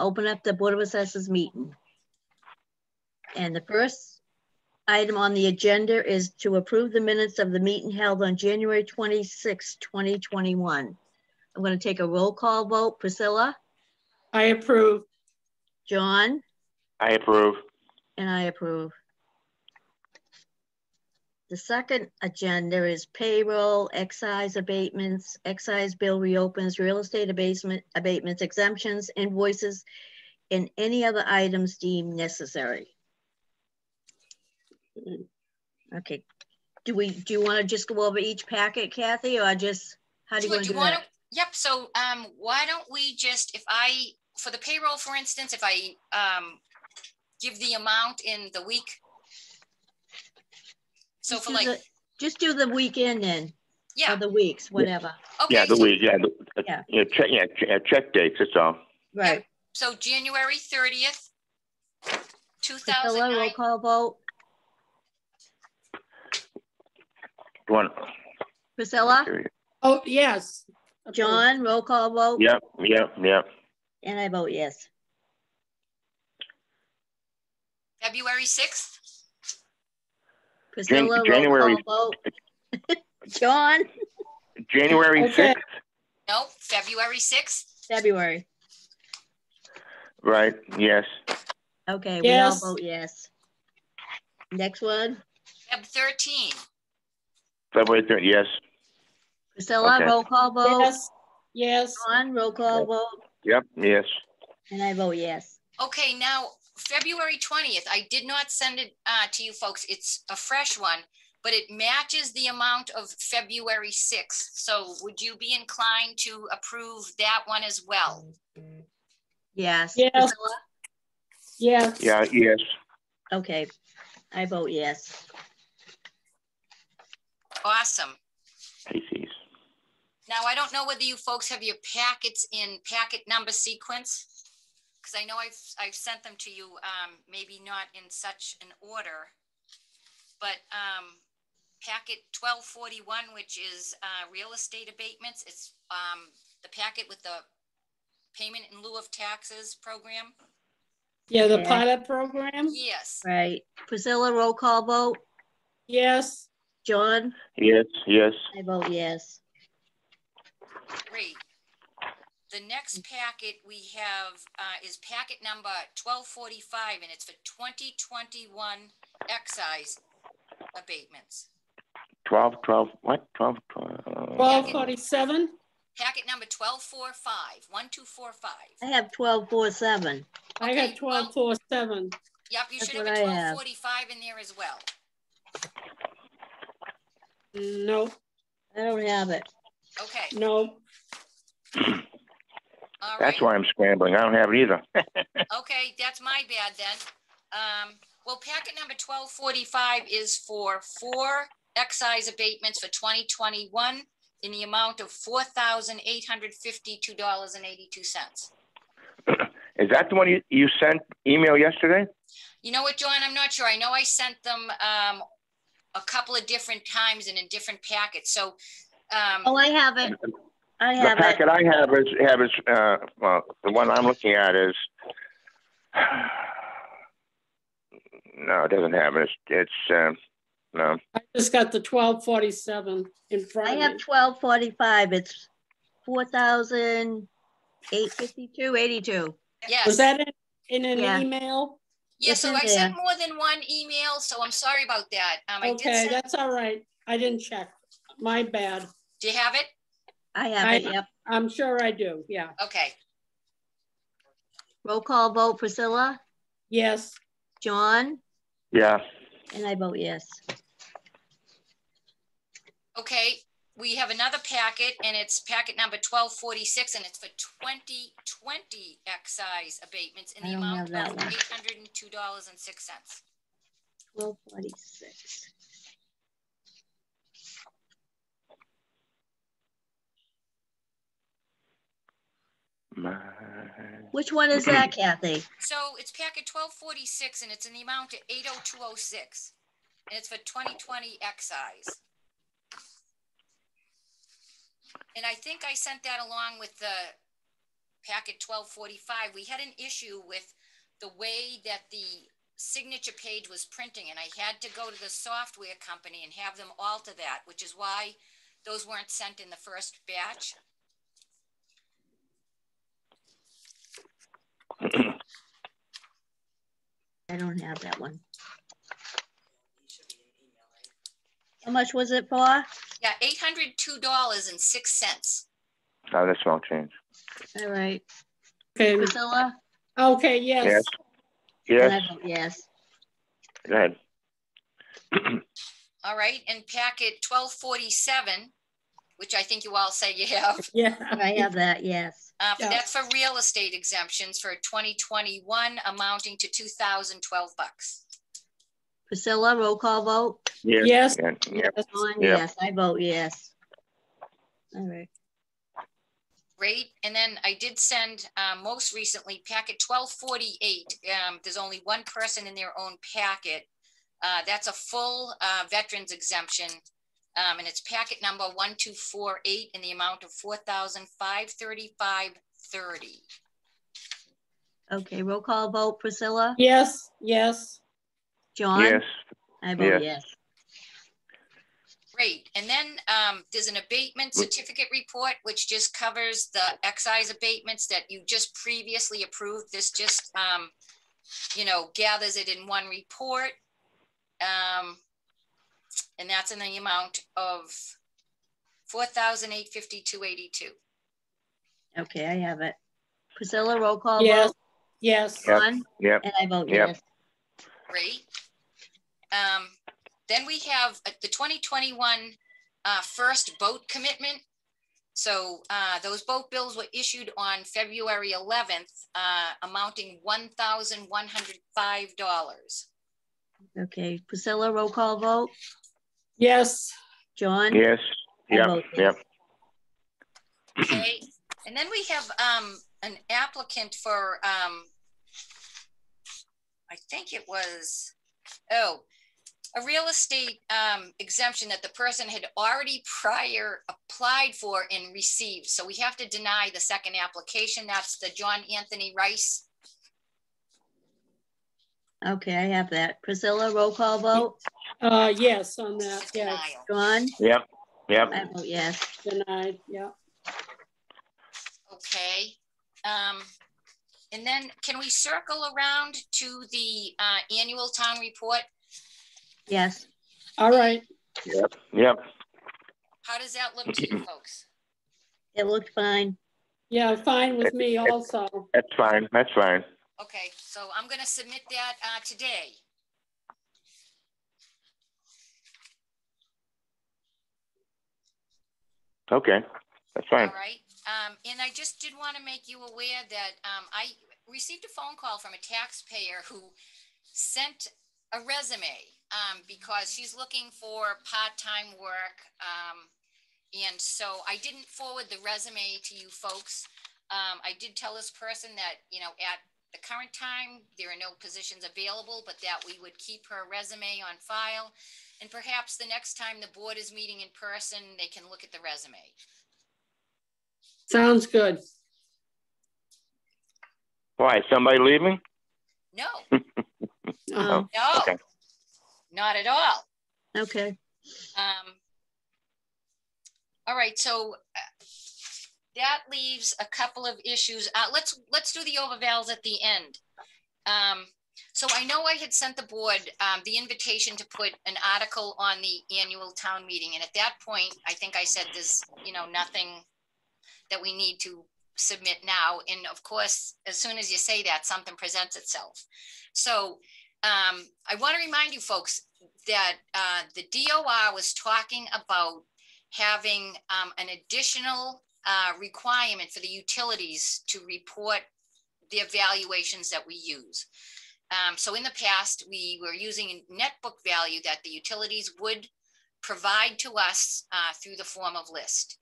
Open up the Board of Assessors meeting. And the first item on the agenda is to approve the minutes of the meeting held on January 26, 2021. I'm going to take a roll call vote. Priscilla? I approve. John? I approve. And I approve. The second agenda is payroll, excise abatements, excise bill reopens, real estate abatements, exemptions, invoices, and any other items deemed necessary. Okay. Do you want to just go over each packet, Kathy, or just how do you want to do that? Yep. So why don't we just, for the payroll, for instance, if I give the amount in the week. So just for just do the weekend then. Yeah. Or the weeks, whatever. Okay. Yeah, the week. Yeah. Check dates. That's all. Right. Yeah. So January 30th, 2009. Roll call vote. Priscilla? Oh, yes. John, roll call vote. Yep. And I vote yes. February 6th. Priscilla, January. Roll call vote. John? January 6th? No, February 6th. February. Right, yes. Okay, yes. We all vote yes. Next one. Feb 13. February 3rd, yes. Priscilla, okay. Roll call vote. Yes. Yes. John, roll call vote. Yep, yes. And I vote yes. Okay, now February 20th, I did not send it to you folks. It's a fresh one, but it matches the amount of February 6th. So would you be inclined to approve that one as well? Yes. Yes. Priscilla? Yes. Yeah, yes. Okay, I vote yes. Awesome. Pisces. Now, I don't know whether you folks have your packets in packet number sequence, because I know I've sent them to you, maybe not in such an order, but packet 1241, which is real estate abatements. It's the packet with the payment in lieu of taxes program. Yeah, the pilot program. Yes. Right. Priscilla, roll call vote. Yes. John? Yes. I vote yes. Great. The next packet we have is packet number 1245, and it's for 2021 excise abatements. what? 1247. Packet number 1245, 1245. I have 1247. I got 1247. Yep, you That's should have what a I have. 1245 in there as well. No. I don't have it. Okay. No. All That's right. why I'm scrambling. I don't have it either. Okay, that's my bad then. Well, packet number 1245 is for 4 excise abatements for 2021 in the amount of $4,852.82. Is that the one you sent email yesterday? You know what, John? I'm not sure. I know I sent them a couple of different times and in different packets. So, Oh, I have it. The packet I have is well, the one I'm looking at is no, it doesn't have it. It's no. I just got the 1247 in front of me. I have 1245. It's 4,852.82. yes. Was that in an email? Yeah, It's so in I there. sent more than one email, so I'm sorry about that. Okay, that's all right. I didn't check. My bad. Do you have it? I have it, yep. I'm sure I do, yeah. Okay. Roll call vote, Priscilla? Yes. John? Yeah. And I vote yes. Okay, we have another packet, and it's packet number 1246, and it's for 2020 excise abatements in the amount of $802.06. 1246. Which one is that, Kathy? So it's packet 1246, and it's in the amount of $802.06, and it's for 2020 excise. And I think I sent that along with the packet 1245, we had an issue with the way that the signature page was printing, and I had to go to the software company and have them alter that, which is why those weren't sent in the first batch. I don't have that one. How much was it for? Yeah, $802.06. Oh, that's small change. All right. Okay, Priscilla? okay, yes. Yes. And I vote yes. Go ahead. All right, and packet 1247, which I think you all say you have. Yeah. I have that, yes. Yeah. That's for real estate exemptions for 2021 amounting to 2,012 bucks. Priscilla, roll call vote? Yes. Yes. Yeah. Yeah. Yes. Dawn, Yeah. yes. I vote yes. All right. Great, and then I did send most recently packet 1248. There's only one person in their own packet. That's a full veterans exemption, and it's packet number 1248 in the amount of $4,535.30. Okay, roll call vote. Priscilla? Yes, yes. John? Yes. I vote Yes. yes. Great, and then there's an abatement certificate report, which just covers the excise abatements that you just previously approved. This just, gathers it in one report. And that's in the amount of $4,852.82. Okay, I have it. Priscilla, roll call Yes. vote. Yes. John? Yep. And I vote Yep. yes. Great. Then we have the 2021 first boat commitment. So those boat bills were issued on February 11th, amounting $1,105. Okay, Priscilla, roll call vote. Yes. John? Yes. I Yep. vote yes. Yep. Okay, and then we have an applicant for, I think it was, a real estate exemption that the person had already prior applied for and received. So we have to deny the second application. That's the John Anthony Rice. Okay, I have that. Priscilla, roll call vote. Yes, on that. Yes. Denial. John? Yep. Yep. I vote yes. Denied. Yeah. Okay. And then can we circle around to the annual town report? Yes. All right. Yep. Yep. How does that look to you folks? It looked fine. Yeah, fine with me also. That's fine. That's fine. Okay, so I'm gonna submit that today. Okay. That's fine. All right, and I just did want to make you aware that I received a phone call from a taxpayer who sent a resume because she's looking for part-time work. And so I didn't forward the resume to you folks. I did tell this person that, at the current time, there are no positions available, but that we would keep her resume on file. And perhaps the next time the board is meeting in person, they can look at the resume. Sounds good. Why? Somebody leaving? No, Oh, no, Okay. not at all. Okay. All right, so that leaves a couple of issues. Let's do the overvals at the end. So I know I had sent the board the invitation to put an article on the annual town meeting, and at that point, I think I said there's nothing that we need to submit now. And of course, as soon as you say that, something presents itself. So I want to remind you folks that the DOR was talking about having an additional requirement for the utilities to report the evaluations that we use. So in the past, we were using a net book value that the utilities would provide to us through the form of list.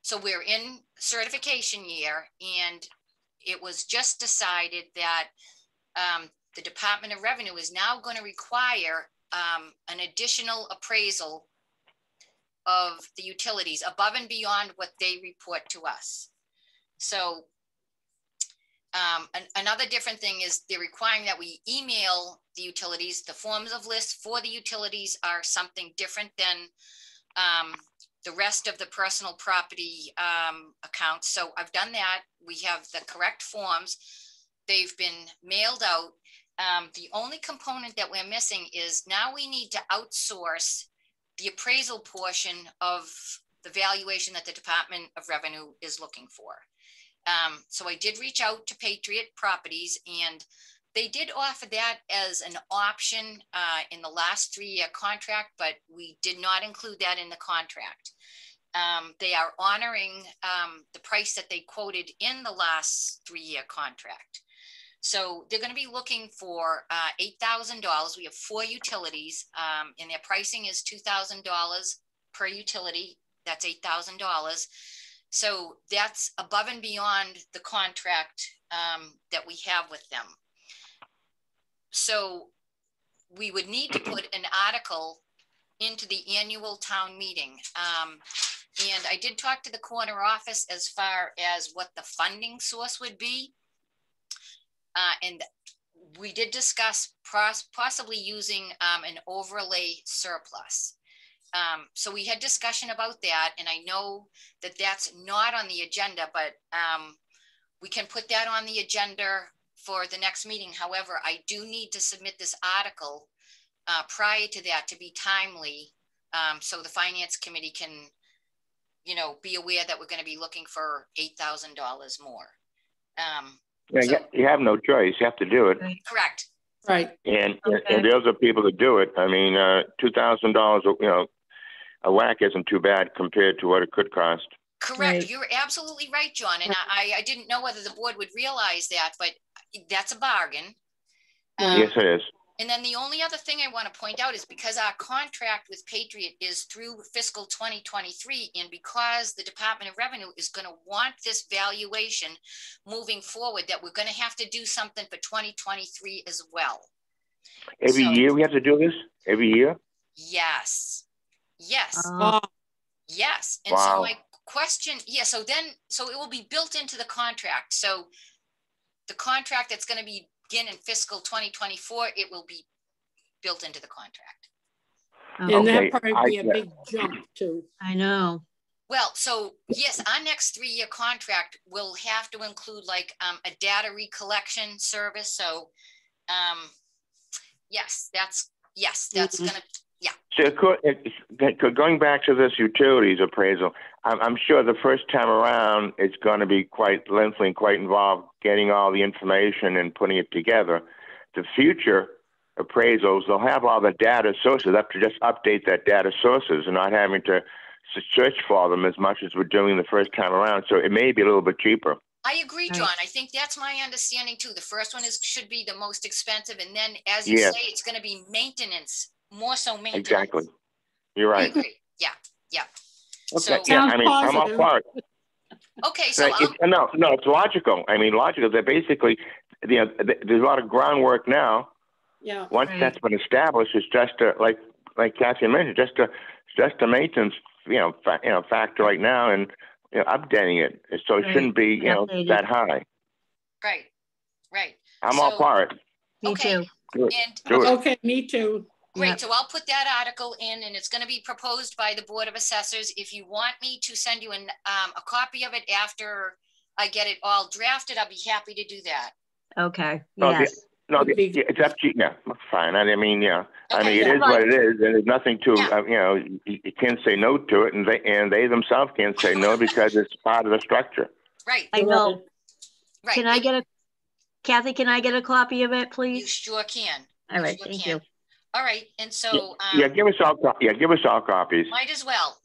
So we're in certification year, and it was just decided that the Department of Revenue is now going to require an additional appraisal of the utilities above and beyond what they report to us. So another different thing is they're requiring that we email the utilities. The forms of lists for the utilities are something different than the rest of the personal property accounts. So I've done that. We have the correct forms. They've been mailed out. The only component that we're missing is now we need to outsource the appraisal portion of the valuation that the Department of Revenue is looking for. So I did reach out to Patriot Properties, and they did offer that as an option in the last 3-year contract, but we did not include that in the contract. They are honoring the price that they quoted in the last 3-year contract. So they're going to be looking for $8,000. We have 4 utilities, and their pricing is $2,000 per utility. That's $8,000. So that's above and beyond the contract that we have with them. So we would need to put an article into the annual town meeting. And I did talk to the corner office as far as what the funding source would be. And we did discuss possibly using an overlay surplus. So we had discussion about that, and I know that that's not on the agenda, but we can put that on the agenda for the next meeting. However, I do need to submit this article prior to that to be timely, so the Finance Committee can, you know, be aware that we're going to be looking for $8,000 more. Yeah, So, you have no choice. You have to do it. correct. Right. And Okay. and those are people that do it. I mean, $2,000, you know, a whack isn't too bad compared to what it could cost. Correct. Right. You're absolutely right, John. And I didn't know whether the board would realize that, but that's a bargain. Yes, it is. And then the only other thing I want to point out is because our contract with Patriot is through fiscal 2023, and because the Department of Revenue is going to want this valuation moving forward, that we're going to have to do something for 2023 as well. Every year we have to do this? Every year? Yes. Yes. Oh, Yes. And Wow. so my question, so it will be built into the contract. So the contract that's going to begin in fiscal 2024, it will be built into the contract. and Okay, that probably be a big jump too. I know. Well, so yes, our next 3-year contract will have to include like a data recollection service. So yes, that's gonna, So going back to this utilities appraisal, I'm sure the first time around it's going to be quite lengthy and quite involved getting all the information and putting it together. The future appraisals, they'll have all the data sources up to just update that data sources and not having to search for them as much as we're doing the first time around. So it may be a little bit cheaper. I agree, Right. John. I think that's my understanding too. The first one should be the most expensive. And then as you Yes. say, it's going to be maintenance, more so maintenance. Exactly. You're I right. agree. Yeah. Okay. So, Yeah, Sounds I mean, I'm all positive. for it. okay. So No, it's logical. I mean, logical. They're basically, you know, there's a lot of groundwork now. Yeah. Once Right. that's been established, it's just like Kathy mentioned, just a maintenance, factor right now, and updating it. So it Right. shouldn't be, Updated. that high. right. I'm all So- for it. Me Okay. too. And Do it. Okay, me too. great. Yep. So I'll put that article in, and it's going to be proposed by the Board of Assessors. If you want me to send you a copy of it after I get it all drafted, I'll be happy to do that. Okay. No, Yes. it's up to you. Yeah, fine. I mean, yeah. I Okay. mean, it Yeah. is what it is, and there's nothing to, Yeah. You can't say no to it, and they themselves can't say no because it's part of the structure. Right. I know. Right. Can I get Kathy, can I get a copy of it, You please? sure can. All right. sure Thank can. you. All right. And so Yeah, give us all copies. might as well,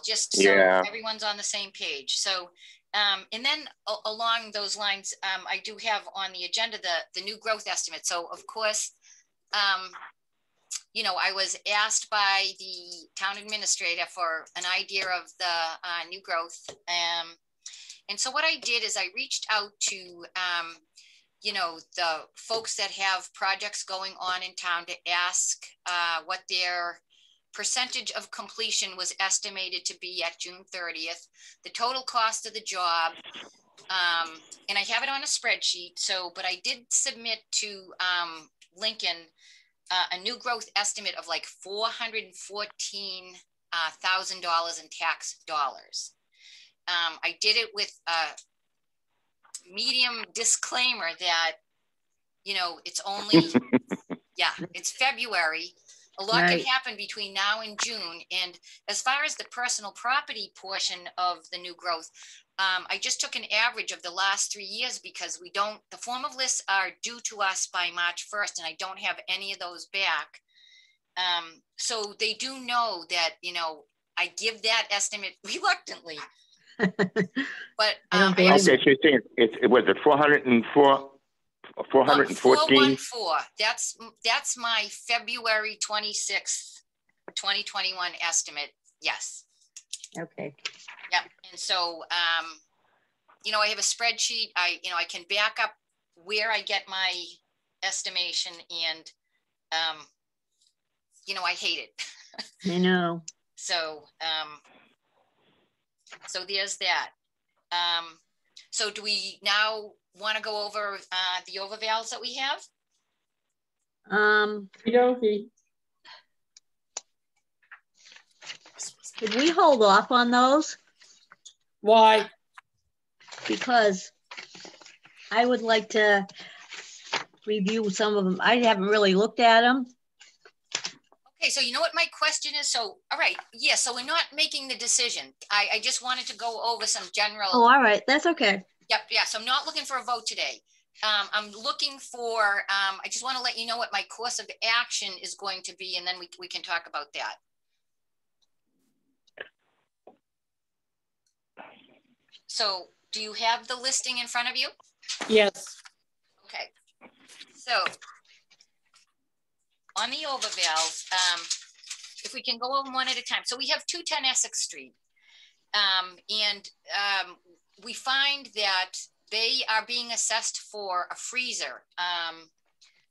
just so Yeah. everyone's on the same page. So, and then along those lines, I do have on the agenda the new growth estimate. So of course, I was asked by the town administrator for an idea of the new growth. And so what I did is I reached out to, the folks that have projects going on in town to ask what their percentage of completion was estimated to be at June 30th, the total cost of the job, And I have it on a spreadsheet. So, but I did submit to Lincoln a new growth estimate of like $414,000 in tax dollars. I did it with a medium disclaimer that, you know, it's only, yeah, it's February. A lot Right. can happen between now and June. And as far as the personal property portion of the new growth, I just took an average of the last 3 years because we don't, the form of lists are due to us by March 1st, and I don't have any of those back. So they do know that, you know, I give that estimate reluctantly. But I don't I blame Okay, so you. you're saying it was it 404, 414? 414. That's my February 26th, 2021 estimate. Yes. Okay. Yep. And so, you know, I have a spreadsheet. I can back up where I get my estimation, and, you know, I hate it. I know. So, so there's that. So do we now want to go over the overvals that we have? Okey-dokey. Did we hold off on those? Why? Because I would like to review some of them. I haven't really looked at them. Okay, so you know what my question is? So, all right, yeah, so we're not making the decision. I just wanted to go over some general. Oh, all right. That's okay. Yep, yeah, so I'm not looking for a vote today. I'm looking for, I just want to let you know what my course of action is going to be, and then we can talk about that. So do you have the listing in front of you? Yes. Okay, so on the overvals, if we can go over one at a time. So we have 210 Essex Street. And we find that they are being assessed for a freezer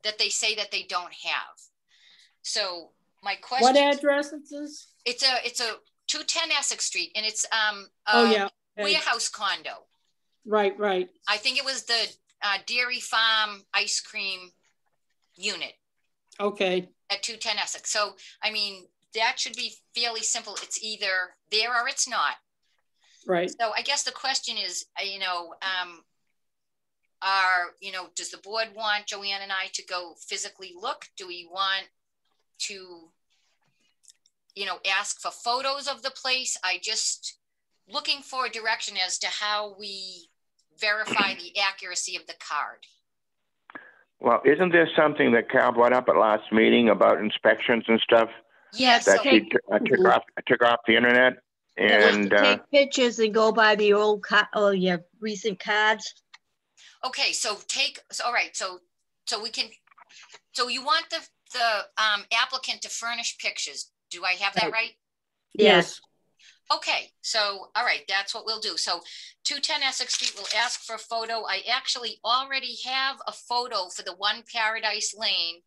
that they say that they don't have. So my question. What address is this? It's a 210 Essex Street, and it's Oh, yeah. Okay. warehouse condo. Right, right. I think it was the Dairy Farm ice cream unit Okay. at 210 Essex. So, I mean, that should be fairly simple. It's either there or it's not. Right. So I guess the question is, you know, does the board want Joanne and I to go physically look? Do we want to, you know, ask for photos of the place? I just looking for a direction as to how we verify the accuracy of the card. Well, isn't there something that Carol brought up at last meeting about inspections and stuff Yes. that So, she took off the internet? And take pictures and go by the old your recent cards. okay, all right, so we can, so you want the applicant to furnish pictures. Do I have that right? Yes. Okay, so, all right, that's what we'll do. So 210 Essex Street will ask for a photo. I actually already have a photo for the One Paradise Lane.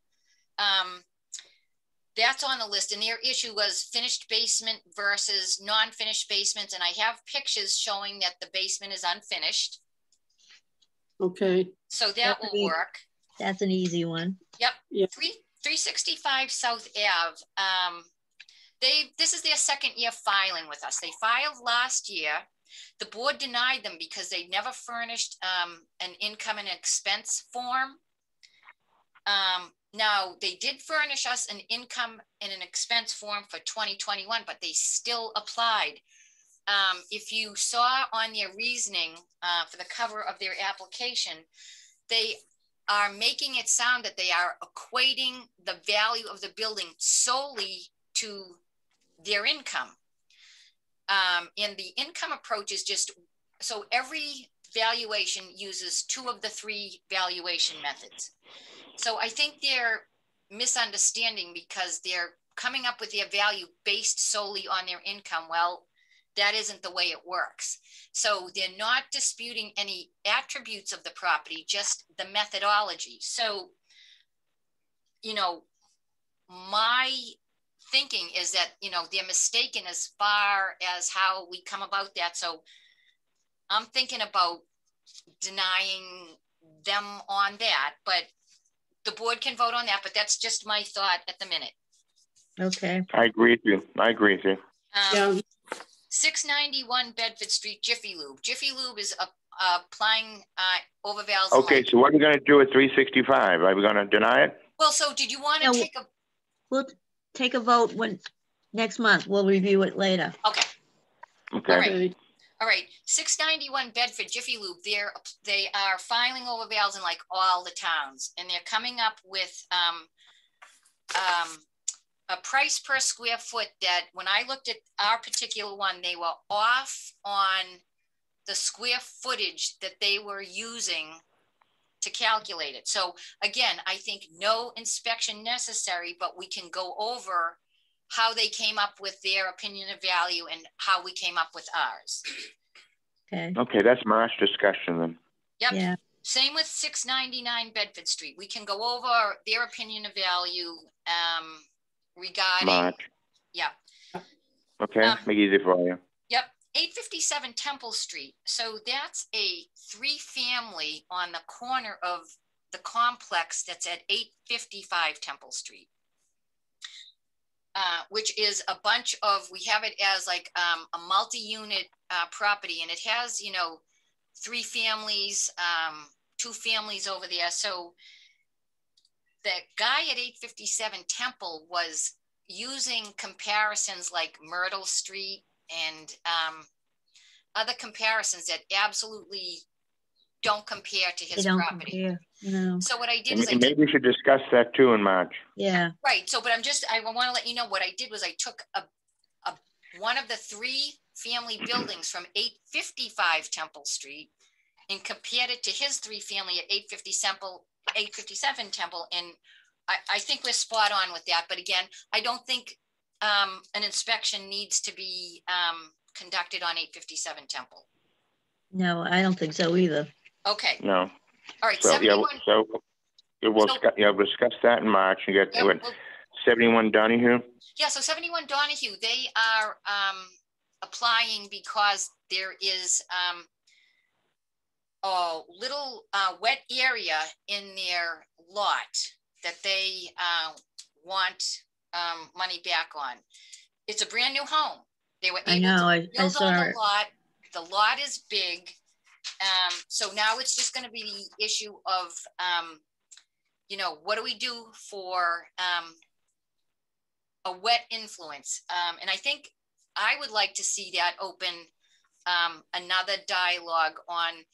That's on the list, and their issue was finished basement versus non-finished basements, and I have pictures showing that the basement is unfinished. Okay. So that will work. That's an easy one. Yep. Yeah. 365 South Ave. This is their second year filing with us. They filed last year. The board denied them because they never furnished an income and expense form. Now, they did furnish us an income and an expense form for 2021, but they still applied. If you saw on their reasoning for the cover of their application, they are making it sound that they are equating the value of the building solely to their income. And the income approach is just, so every valuation uses 2 of the 3 valuation methods. So I think they're misunderstanding because they're coming up with their value based solely on their income. Well, that isn't the way it works. So they're not disputing any attributes of the property, just the methodology. So, you know, my thinking is that, you know, they're mistaken as far as how we come about that. So I'm thinking about denying them on that, but the board can vote on that, but that's just my thought at the minute. Okay. I agree with you. I agree with you. Yeah. 691 Bedford Street, Jiffy Lube. Jiffy Lube is applying overvals. Okay, so what are we going to do at 365? Are we going to deny it? Well, so did you want to take a... We'll take a vote next month. We'll review it later. Okay. Okay. All right. All right. 691 Bedford, Jiffy Lube. They are filing overvals in like all the towns, and they're coming up with a price per square foot that when I looked at our particular one, they were off on the square footage that they were using to calculate it. So again, I think no inspection necessary, but we can go over how they came up with their opinion of value and how we came up with ours. Okay. Okay, that's March discussion then. Yep. Yeah. Same with 699 Bedford Street. We can go over their opinion of value regarding March. Yep. Okay, make it easy for you. Yep. 857 Temple Street. So that's a 3-family on the corner of the complex that's at 855 Temple Street. Which is a bunch of, we have it as like a multi-unit property, and it has, 3 families, 2 families over there. So the guy at 857 Temple was using comparisons like Myrtle Street and other comparisons that absolutely don't compare to his property. Compare. No. So what I did is Maybe we should discuss that too in March. Yeah. Right. So, but I want to let you know what I did was I took one of the 3-family buildings from 855 Temple Street and compared it to his 3-family at 857 Temple. And I think we're spot on with that. But again, I don't think an inspection needs to be conducted on 857 Temple. No, I don't think so either. Okay. No. All right. So, 71. we'll discuss that in March and get 71 Donahue. Yeah, so 71 Donahue, they are applying because there is a little wet area in their lot that they want money back on. It's a brand new home. They were able to build on the lot. The lot is big. So now it's just going to be the issue of, what do we do for a wet influence? And I think I would like to see that open another dialogue on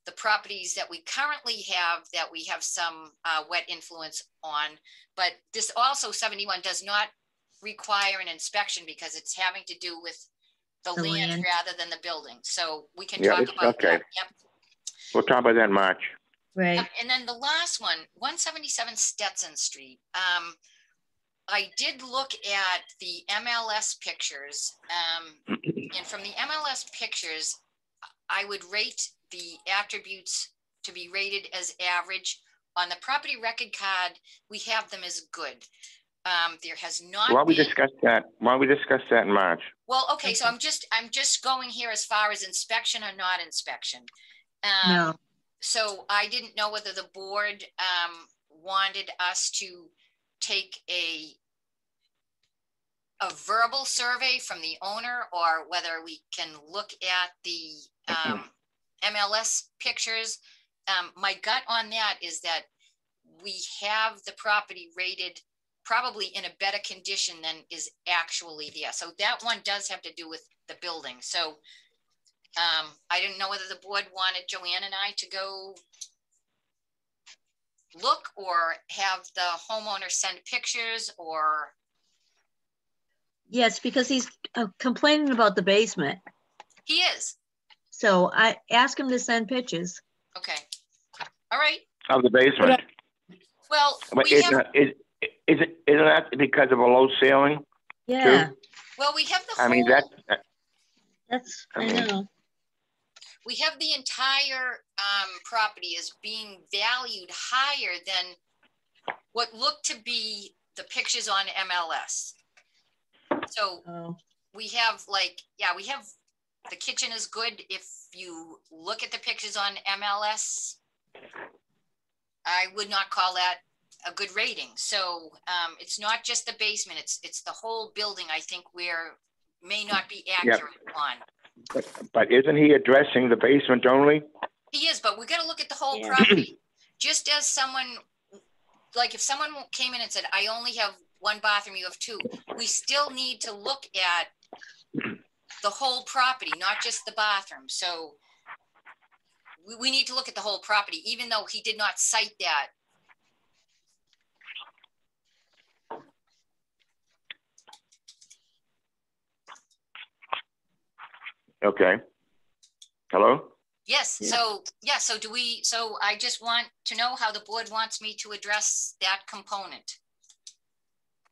the properties that we currently have that we have some wet influence on. But this also 71 does not require an inspection because it's having to do with the land rather than the building. So we can talk about that. Yep. We'll talk about that in March. Right. And then the last one, 177 Stetson Street. I did look at the MLS pictures, and from the MLS pictures, I would rate the attributes to be rated as average. On the property record card, we have them as good. There has not. Why don't we discuss that? Why don't we discuss that in March? Well, okay. So I'm just going here as far as inspection or not inspection. No. So I didn't know whether the board wanted us to take a verbal survey from the owner, or whether we can look at the MLS pictures. My gut on that is that we have the property rated probably in a better condition than is actually there. So that one does have to do with the building. So I didn't know whether the board wanted Joanne and I to go look, or have the homeowner send pictures, or. Yes, because he's complaining about the basement. He is. So I asked him to send pictures. Okay. All right. Of the basement. Well, isn't that because of a low ceiling? Yeah. Too? Well, we have the. I mean, I know. We have the entire property as being valued higher than what looked to be the pictures on MLS. So we have we have the kitchen is good. If you look at the pictures on MLS, I would not call that a good rating. So it's not just the basement, it's the whole building, I think, where may not be accurate on. But isn't he addressing the basement only? He is, but we got to look at the whole property. Just as someone, like if someone came in and said, I only have one bathroom, you have two, we still need to look at the whole property, not just the bathroom. So we need to look at the whole property, even though he did not cite that. Okay. Hello? Yes. Yeah. So, yeah. So I just want to know how the board wants me to address that component.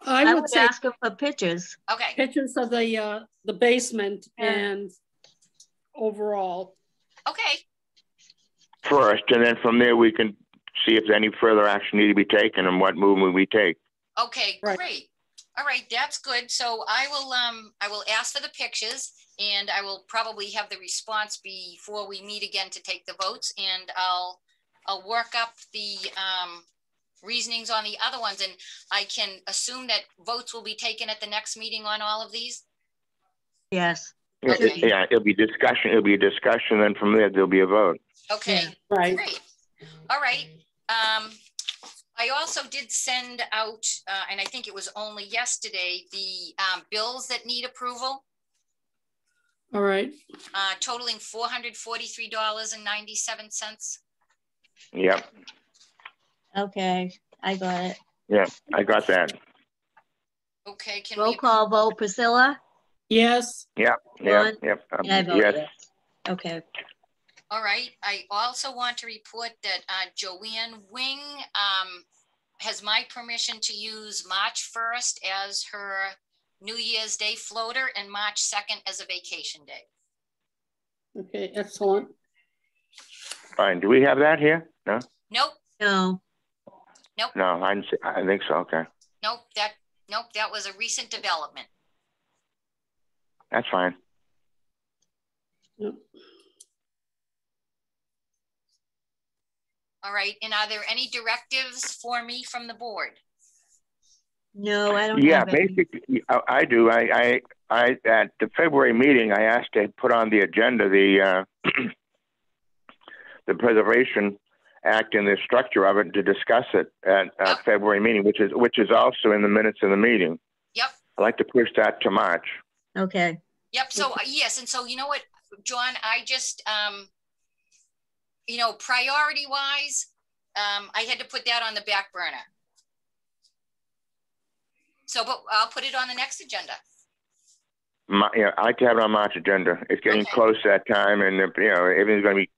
I I would would say ask him for pictures. Okay. pictures of the basement Yeah. and overall. Okay. First, and then from there we can see if any further action need to be taken and what movement we take. Okay, Right. great. All right, that's good. So I will ask for the pictures, and I will probably have the response before we meet again to take the votes, and I'll work up the reasonings on the other ones, and I can assume that votes will be taken at the next meeting on all of these. Yes. Okay. Yeah, it'll be discussion. It'll be a discussion, and from there there'll be a vote. Okay. Yeah. Right. Great. All right. I also did send out, and I think it was only yesterday, the bills that need approval, All right. totaling $443.97. Yep. Okay, I got it. Yeah, I got that. Okay, can Roll we? call vote, Priscilla? Yes. Yep. Ron? Yep. Yep. And I vote yes. yes. Okay. All right. I also want to report that Joanne Wing has my permission to use March 1st as her New Year's Day floater and March 2nd as a vacation day. Okay, excellent. Fine. Do we have that here? No. Nope. No, No, I didn't see, I think so. Okay, Nope. That was a recent development. that's fine. Yep. All right. And are there any directives for me from the board? no, I don't Yeah, have any. basically, I do. I at the February meeting, I asked to put on the agenda the the Preservation Act and the structure of it to discuss it at Yep. February meeting, which is also in the minutes of the meeting. Yep. I'd like to push that to March. Okay, Yep. So yes. And so, you know what, John, I just, priority wise, I had to put that on the back burner. So, but I'll put it on the next agenda. Yeah, I like to have it on March agenda. It's getting Okay. close to that time, and everything's going to be,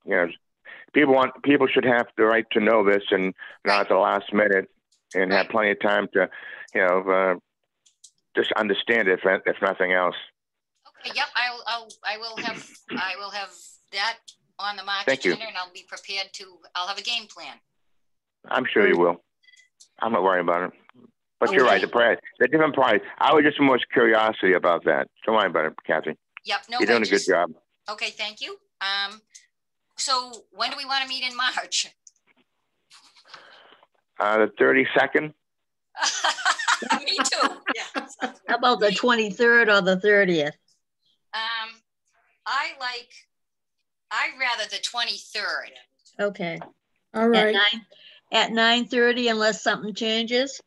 people should have the right to know this, and not Right. at the last minute, and have Right. plenty of time to, just understand it, if nothing else. Okay. Yep. I will have that on the March Thank you. agenda, and I'll be prepared to. I'll have a game plan. I'm sure you will. I'm not worried about it. But you're right, Okay. the price, the different price. I was just more curiosity about that. Don't worry about it, Kathy. Yep. No. You're doing a good job. Okay. Thank you. So when do we want to meet in March? The 32nd. Me too. Yeah. how about the 23rd or the 30th? I'd rather the 23rd. Okay, All right. at 9:30 unless something changes?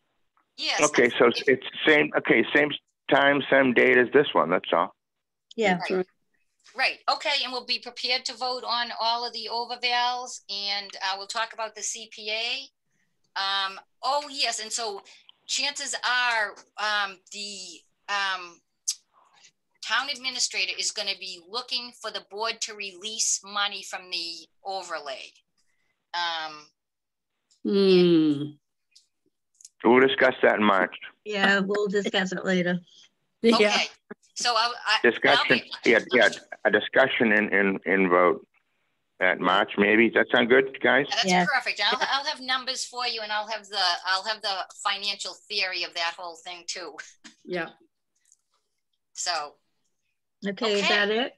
Yes. Okay, so it's same. Okay, same time, same date as this one. That's all. Yeah, That's right. Right. Okay. And we'll be prepared to vote on all of the overvals, and we'll talk about the CPA. Oh yes. And so chances are the town administrator is going to be looking for the board to release money from the overlay. We'll discuss that in March. yeah, we'll discuss it later. Yeah. Okay. So Discussion. Yeah, a discussion in vote at March. Maybe. Does that sound good, guys? That's Yeah. perfect. I'll have numbers for you, and I'll have the financial theory of that whole thing too. Yeah. So Okay, is Okay. that it?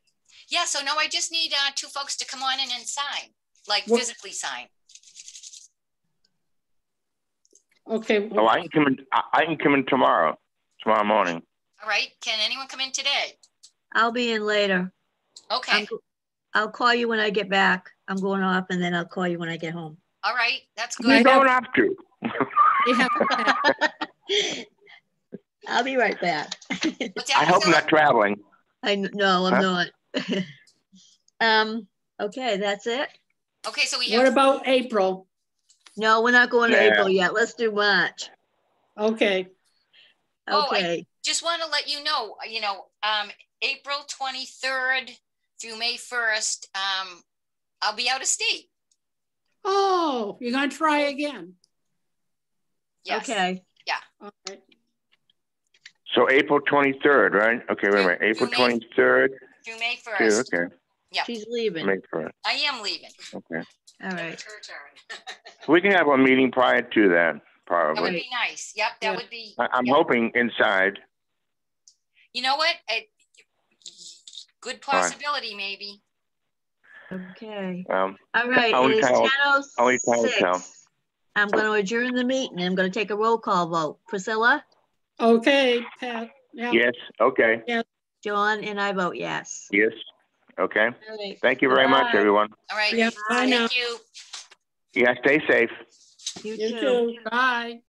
Yeah, so no, I just need 2 folks to come on in and sign, like What- physically sign. Okay, Oh, I can come in. I can come in tomorrow morning. All right, can anyone come in today? I'll be in later. Okay, I'll call you when I get back. I'm going off and then I'll call you when I get home. all right, that's Where you good. going off to? we have, I'll be right back. What's that, I hope Priscilla? not traveling. No, I'm Huh? not. Okay, that's it. Okay, so we what have, about April? No, we're not going to Yeah. April yet. Let's do March. Okay, Oh, Okay. just want to let you know, April 23rd through May 1st, I'll be out of state. oh, you're gonna try again. Yes. Okay. All right. So April 23rd, right? Okay, wait a minute. April Through May- 23rd. Through May Too, 1st. okay. Yeah, She's leaving. Make for I am leaving. Okay. All right. Her turn. We can have a meeting prior to that, That would probably. be nice. Yep, that Yeah. would be. I'm yep. hoping inside. You know what? Good possibility, maybe. Okay. Um, All right. Only It is time only time will tell. 10:06. I'm going to adjourn the meeting. I'm going to take a roll call vote. Priscilla, Okay, Pat, yeah, Yes. Okay. John, and I vote yes. Yes. Okay. All right. Thank you very much, Goodbye. everyone. All right. yeah, bye now. Thank you. Yeah. Stay safe. You You too. too, bye.